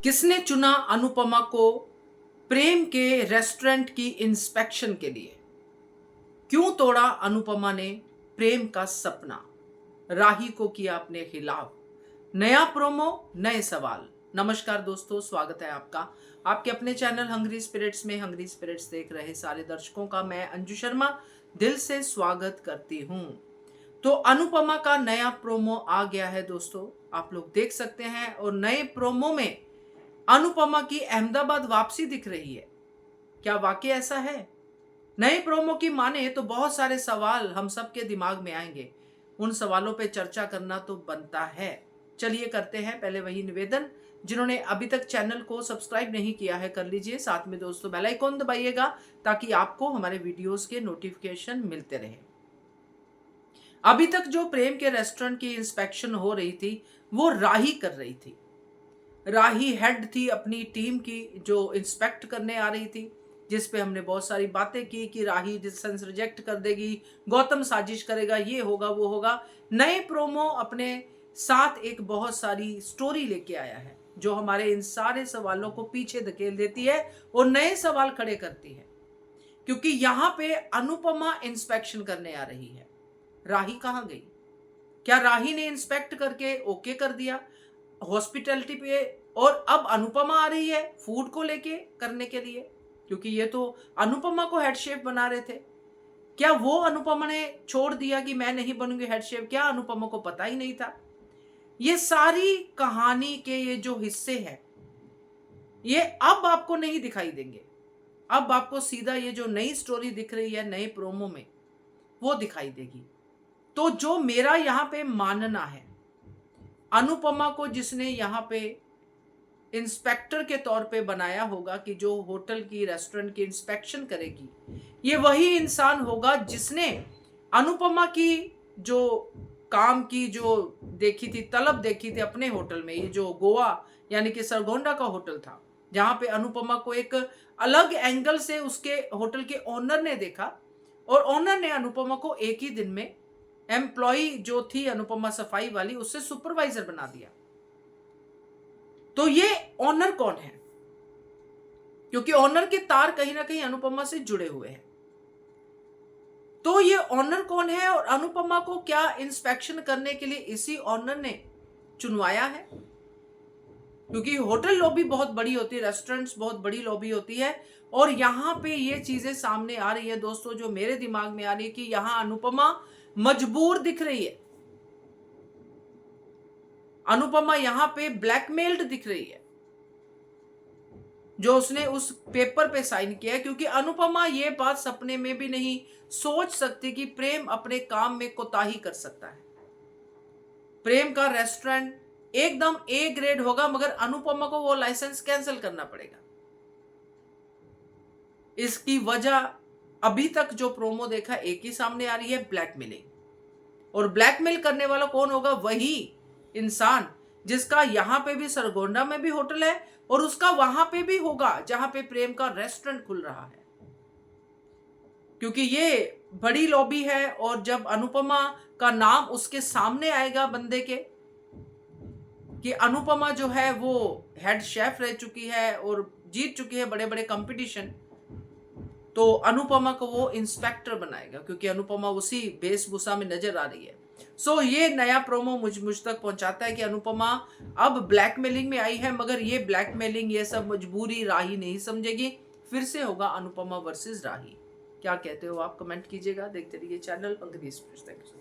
किसने चुना अनुपमा को प्रेम के रेस्टोरेंट की इंस्पेक्शन के लिए? क्यों तोड़ा अनुपमा ने प्रेम का सपना? राही को किया अपने खिलाफ। नया प्रोमो, नए सवाल। नमस्कार दोस्तों, स्वागत है आपका आपके अपने चैनल हंग्री स्पिरिट्स में। हंग्री स्पिरिट्स देख रहे सारे दर्शकों का मैं अंजू शर्मा दिल से स्वागत करती हूं। तो अनुपमा का नया प्रोमो आ गया है दोस्तों, आप लोग देख सकते हैं। और नए प्रोमो में अनुपमा की अहमदाबाद वापसी दिख रही है। क्या वाकई ऐसा है? नए प्रोमो की माने तो बहुत सारे सवाल हम सबके दिमाग में आएंगे। उन सवालों पे चर्चा करना तो बनता है। चलिए करते हैं। पहले वही निवेदन, जिन्होंने अभी तक चैनल को सब्सक्राइब नहीं किया है कर लीजिए। साथ में दोस्तों बेल आइकॉन दबाइएगा ताकि आपको हमारे वीडियोस के नोटिफिकेशन मिलते रहे। अभी तक जो प्रेम के रेस्टोरेंट की इंस्पेक्शन हो रही थी वो राही कर रही थी। राही हेड थी अपनी टीम की जो इंस्पेक्ट करने आ रही थी, जिस पे हमने बहुत सारी बातें की कि राही डिस्टेंस रिजेक्ट कर देगी, गौतम साजिश करेगा, ये होगा वो होगा। नए प्रोमो अपने साथ एक बहुत सारी स्टोरी लेके आया है जो हमारे इन सारे सवालों को पीछे धकेल देती है और नए सवाल खड़े करती है। क्योंकि यहां पे अनुपमा इंस्पेक्शन करने आ रही है। राही कहां गई? क्या राही ने इंस्पेक्ट करके ओके कर दिया हॉस्पिटैलिटी पे, और अब अनुपमा आ रही है फूड को लेके करने के लिए? क्योंकि ये तो अनुपमा को हेड शेफ बना रहे थे। क्या वो अनुपमा ने छोड़ दिया कि मैं नहीं बनूंगी हेड शेफ? क्या अनुपमा को पता ही नहीं था? ये सारी कहानी के ये जो हिस्से हैं ये अब आपको नहीं दिखाई देंगे। अब आपको सीधा ये जो नई स्टोरी दिख रही है नए प्रोमो में वो दिखाई देगी। तो जो मेरा यहाँ पे मानना है, अनुपमा को जिसने यहाँ पे इंस्पेक्टर के तौर पे बनाया होगा कि जो होटल की रेस्टोरेंट की इंस्पेक्शन करेगी, ये वही इंसान होगा जिसने अनुपमा की जो काम की जो देखी थी, तलब देखी थी अपने होटल में। ये जो गोवा यानी कि सरगोंडा का होटल था, जहां पे अनुपमा को एक अलग एंगल से उसके होटल के ओनर ने देखा और ओनर ने अनुपमा को एक ही दिन में एम्प्लॉय जो थी अनुपमा सफाई वाली उससे सुपरवाइजर बना दिया। तो ये ऑनर कौन है? क्योंकि ऑनर के तार कहीं ना कहीं अनुपमा से जुड़े हुए हैं। तो ये ऑनर कौन है और अनुपमा को क्या इंस्पेक्शन करने के लिए इसी ऑनर ने चुनवाया है? क्योंकि होटल लॉबी बहुत बड़ी होती है, रेस्टोरेंट्स बहुत बड़ी लॉबी होती है, और यहां पे ये चीजें सामने आ रही है दोस्तों जो मेरे दिमाग में आ रही है कि यहां अनुपमा मजबूर दिख रही है। अनुपमा यहां पे ब्लैकमेल्ड दिख रही है जो उसने उस पेपर पे साइन किया है। क्योंकि अनुपमा ये बात सपने में भी नहीं सोच सकती कि प्रेम अपने काम में कोताही कर सकता है। प्रेम का रेस्टोरेंट एकदम ए ग्रेड होगा, मगर अनुपमा को वो लाइसेंस कैंसिल करना पड़ेगा। इसकी वजह अभी तक जो प्रोमो देखा एक ही सामने आ रही है, ब्लैकमेलिंग। और ब्लैकमेल करने वाला कौन होगा? वही इंसान जिसका यहां पे भी सरगोंडा में भी होटल है और उसका वहां पे भी होगा जहां पे प्रेम का रेस्टोरेंट खुल रहा है। क्योंकि ये बड़ी लॉबी है और जब अनुपमा का नाम उसके सामने आएगा बंदे के कि अनुपमा जो है वो हेड शेफ रह चुकी है और जीत चुकी है बड़े बड़े कंपटीशन, तो अनुपमा को वो इंस्पेक्टर बनाएगा क्योंकि अनुपमा उसी वेशभूषा में नजर आ रही है। सो ये नया प्रोमो मुझ तक पहुंचाता है कि अनुपमा अब ब्लैकमेलिंग में आई है, मगर ये ब्लैकमेलिंग ये सब मजबूरी राही नहीं समझेगी। फिर से होगा अनुपमा वर्सेस राही। क्या कहते हो आप? कमेंट कीजिएगा। देखते रहिए चैनल अंग्रेज। Thank you.